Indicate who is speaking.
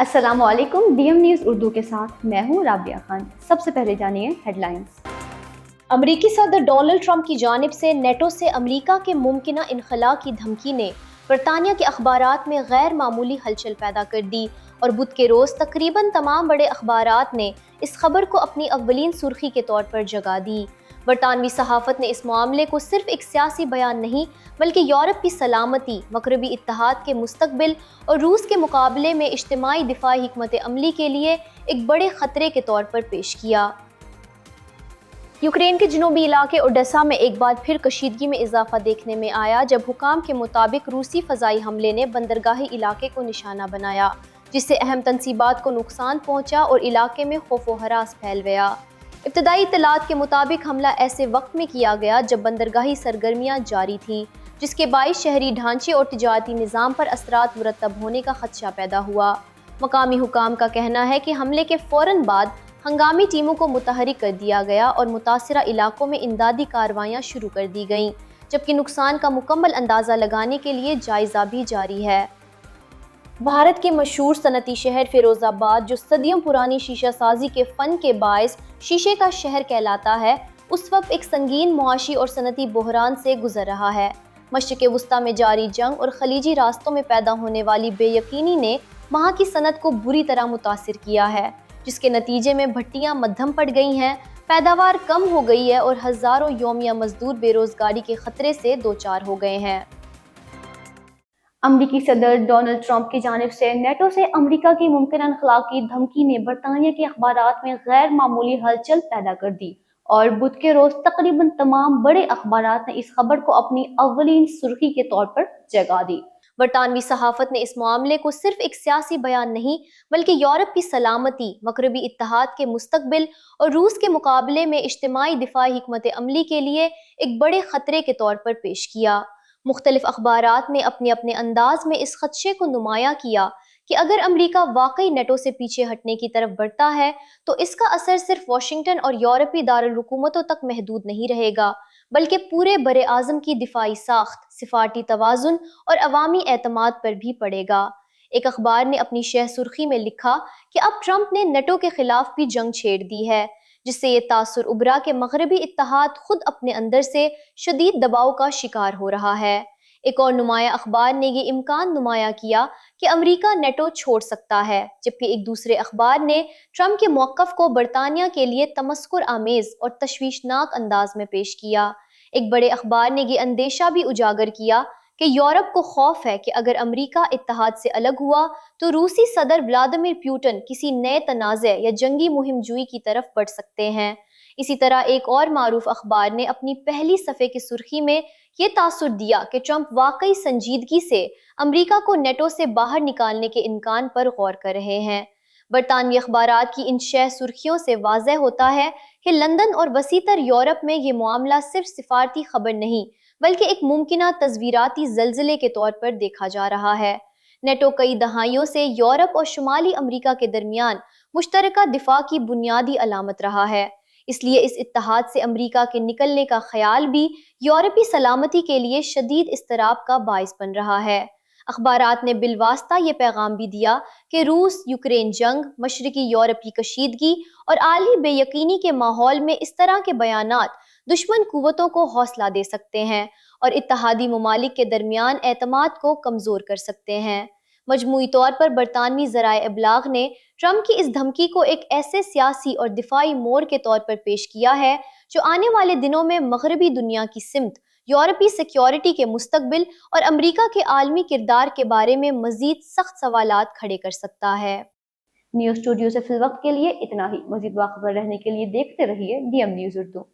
Speaker 1: अस्सलाम वालेकुम। DM news Urdu के साथ मैं हूँ राबिया खान। सबसे पहले जानिए हेडलाइंस।
Speaker 2: अमरीकी सदर डोनाल्ड ट्रंप की जानिब से नेटो से अमरीका के मुमकिना इनखला की धमकी ने बरतानिया के अखबारात में गैर मामूली हलचल पैदा कर दी और बुध के रोज़ तकरीबन तमाम बड़े अखबारात ने इस खबर को अपनी अव्वलीन सुर्खी के तौर पर जगह दी। बरतानवी सहाफ़त ने इस मामले को सिर्फ एक सियासी बयान नहीं बल्कि यूरोप की सलामती, मगरबी इत्तेहाद के मुस्तकबिल और रूस के मुकाबले में इज्तिमाई दिफाई हिकमत अमली के लिए एक बड़े ख़तरे के तौर पर पेश किया। यूक्रेन के जनूबी इलाके ओडेसा में एक बार फिर कशीदगी में इजाफा देखने में आया जब हुकाम के मुताबिक रूसी फ़ज़ाई हमले ने बंदरगाही इलाके को निशाना बनाया, जिससे अहम तनसीबात को नुकसान पहुंचा और इलाके में खौफ व हरास फैल गया। इब्तदाई इत्तलात के मुताबिक हमला ऐसे वक्त में किया गया जब बंदरगाही सरगर्मियाँ जारी थीं, जिसके बाइस शहरी ढांचे और तिजारती निज़ाम पर असरात मुरतब होने का खदशा पैदा हुआ। मकामी हुकाम का कहना है कि हमले के फ़ौरन बाद हंगामी टीमों को मुतहरिक कर दिया गया और मुतासिरा इलाकों में इमदादी कार्रवाइयाँ शुरू कर दी गईं, जबकि नुकसान का मुकम्मल अंदाज़ा लगाने के लिए जायज़ा भी जारी है। भारत के मशहूर सनती शहर फिरोज़ाबाद, जो सदियों पुरानी शीशा साजी के फ़न के बायस शीशे का शहर कहलाता है, उस वक्त एक संगीन मुआशी और सनती बहरान से गुजर रहा है। मशरिक़ वस्ता में जारी जंग और खलीजी रास्तों में पैदा होने वाली बेयकीनी ने वहाँ की सनत को बुरी तरह मुतासिर किया है, जिसके नतीजे में भट्टियाँ मद्धम पड़ गई हैं, पैदावार कम हो गई है और हज़ारों योमिया मजदूर बेरोज़गारी के ख़तरे से दो चार हो गए हैं।
Speaker 1: अमरीकी सदर डोनाल्ड ट्रंप की जानिब से नेटो से अमरीका की मुमकिन इनखला की धमकी ने बरतानिया के अखबारात में गैर मामूली हलचल पैदा कर दी और बुध के रोज़ तकरीबन तमाम बड़े अखबारात ने इस खबर को अपनी अव्वलीन सुर्खी के तौर पर जगह दी।
Speaker 2: बरतानवी सहाफ़त ने इस मामले को सिर्फ एक सियासी बयान नहीं बल्कि यूरोप की सलामती, मगरबी इत्तेहाद के मुस्तकबिल और रूस के मुकाबले में इज्तिमाई दिफाई हिकमत अमली के लिए एक बड़े ख़तरे के तौर पर पेश किया। मुख्तलिफ अखबारात ने अपने अपने अंदाज में इस खदशे को नुमाया किया कि अगर अमरीका वाकई नेटो से पीछे हटने की तरफ बढ़ता है तो इसका असर सिर्फ वाशिंगटन और यूरोपी दारुल हुकूमतों तक महदूद नहीं रहेगा, बल्कि पूरे बरे आज़म की दिफाई साख्त, सिफारती तवाज़ुन और अवामी एतमाद पर भी पड़ेगा। एक अखबार ने अपनी शह सुर्खी में लिखा कि अब ट्रंप ने नेटो के खिलाफ भी जंग छेड़ दी है, जिससे ये तासुर उभरा कि मगरबी इत्तेहाद खुद अपने अंदर से शदीद दबाव का शिकार हो रहा है। एक और नुमाया अखबार ने ये इम्कान नुमाया किया कि अमरीका नेटो छोड़ सकता है, जबकि एक दूसरे अखबार ने ट्रंप के मौक़िफ़ को बरतानिया के लिए तमस्कुर आमेज़ और तशवीशनाक अंदाज में पेश किया। एक बड़े अखबार ने ये अंदेशा भी उजागर किया कि यूरोप को खौफ है कि अगर अमरीका इत्तेहाद से अलग हुआ तो रूसी सदर व्लादिमीर पुतिन किसी नए तनाज़े या जंगी मुहिम जुई की तरफ बढ़ सकते हैं। इसी तरह एक और मारूफ अखबार ने अपनी पहली सफ़े की सुर्खी में ये तासुर दिया कि ट्रंप वाकई संजीदगी से अमरीका को नेटो से बाहर निकालने के इम्कान पर गौर कर रहे हैं। बरतानवी अखबारात की इन शह सुर्खियों से वाज़ेह होता है कि लंदन और वसीतर यूरोप में ये मामला सिर्फ सिफारती खबर नहीं बल्कि एक मुमकिना तस्वीराती ज़लज़ले के तौर पर देखा जा रहा है। नेटो कई दहाइयों से यूरोप और शुमाली अमरीका के दरमियान मुश्तरका दिफा की बुनियादी अलामत रहा है, इसलिए इस इत्तेहाद से अमरीका के निकलने का ख्याल भी यूरोपी सलामती के लिए शदीद इस्तराब का बाइस बन रहा है। अखबारात ने बिलवास्ता ये पैगाम भी दिया कि रूस यूक्रेन जंग, मशरकी यूरोप की कशीदगी और आली बेयकीनी के माहौल में इस तरह के बयानात दुश्मन कुव्वतों को हौसला दे सकते हैं और इत्तेहादी ममालिक के दरमियान एतमाद को कमज़ोर कर सकते हैं। मजमूई तौर पर बरतानवी ज़राए इब्लाग ने ट्रंप की इस धमकी को एक ऐसे सियासी और दिफाई मोड़ के तौर पर पेश किया है जो आने वाले दिनों में मगरबी दुनिया की सिमत, यूरोपी सिक्योरिटी के मुस्तकबिल और अमरीका के आलमी किरदार के बारे में मजीद सख्त सवालात खड़े कर सकता है।
Speaker 1: न्यूज़ स्टूडियो से फिल वक्त के लिए इतना ही। मजीद बाखबर रहने के लिए देखते रहिए डीएम न्यूज़ उर्दू।